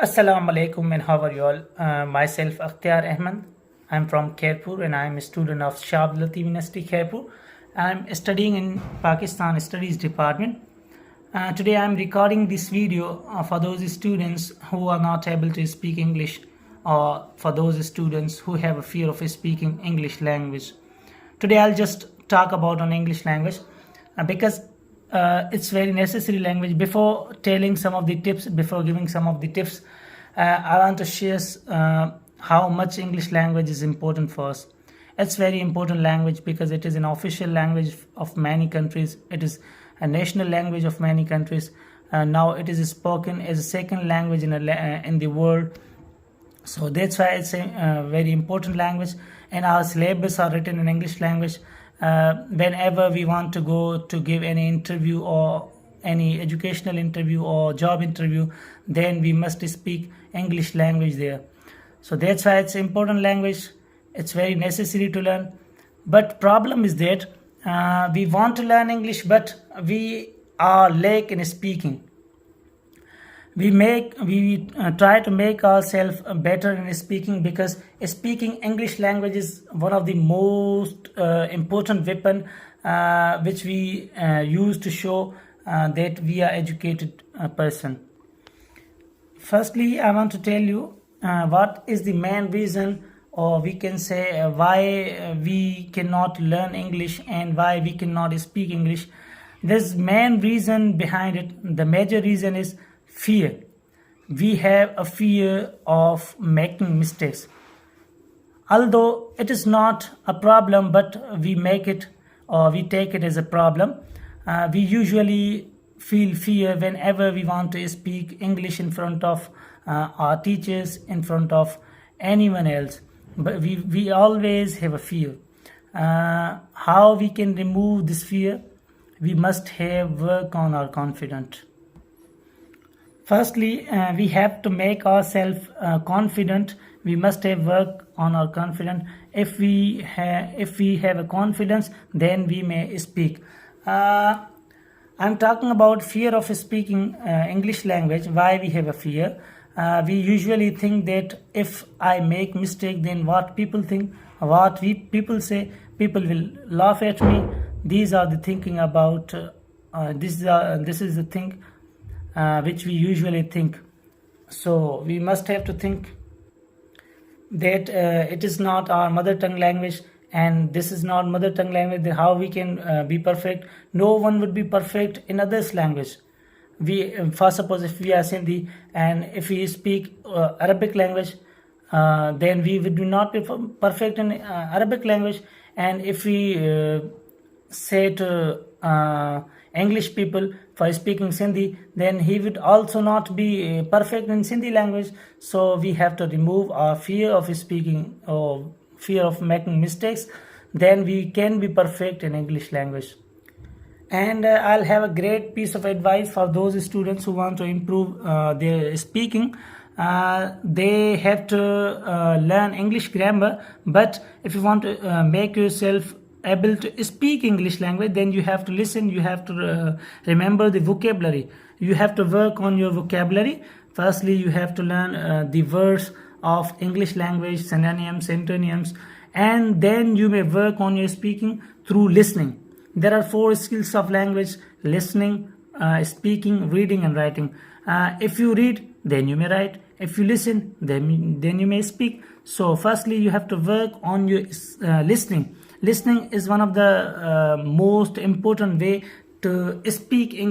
Assalamu alaikum and how are you all? Myself Akhtiar Ahmed. I'm from Khairpur and I'm a student of Shab Latif University Khairpur. I'm studying in Pakistan Studies Department. Today I'm recording this video for those students who are not able to speak English, or for those students who have a fear of speaking English language. Today I'll just talk about on English language because it's very necessary language. Before telling some of the tips, before giving some of the tips, I want to share how much English language is important for us. It's very important language because it is an official language of many countries. It is a national language of many countries. Now it is spoken as a second language in the world. So that's why it's a very important language, and our syllabus are written in English language. Whenever we want to go to give any interview or any educational interview or job interview, then we must speak English language there. So that's why it's important language. It's very necessary to learn. But problem is that we want to learn English, but we are lack in speaking. We try to make ourselves better in speaking, because speaking English language is one of the most important weapon which we use to show that we are educated person. Firstly, I want to tell you what is the main reason, or we can say why we cannot learn English and why we cannot speak English. There's main reason behind it. The major reason is fear. We have a fear of making mistakes. Although it is not a problem, but we make it, or we take it as a problem. We usually feel fear whenever we want to speak English in front of our teachers, in front of anyone else. But we always have a fear. How we can remove this fear? We must have work on our confidence. Firstly, we have to make ourselves confident. We must have work on our confidence. If we have a confidence, then we may speak. I'm talking about fear of speaking English language. Why we have a fear? We usually think that if I make mistake, then what people think, what people say, people will laugh at me. These are the thinking about. This is the thing which we usually think. So we must have to think that it is not our mother tongue language, and this is not mother tongue language. Then how we can be perfect? No one would be perfect in others' language. For suppose if we are Sindhi and if we speak Arabic language, then we would not be perfect in Arabic language. And if we say to English people for speaking Sindhi, then he would also not be perfect in Sindhi language. So we have to remove our fear of speaking or fear of making mistakes. Then we can be perfect in English language. And I'll have a great piece of advice for those students who want to improve their speaking. They have to learn English grammar, but if you want to make yourself able to speak English language, then you have to listen, you have to remember the vocabulary. You have to work on your vocabulary. Firstly, you have to learn the words of English language, synonyms, antonyms, and then you may work on your speaking through listening. There are 4 skills of language: listening, speaking, reading, and writing. If you read, then you may write. If you listen, then you may speak. So firstly, you have to work on your listening. Listening is one of the most important way to speak English.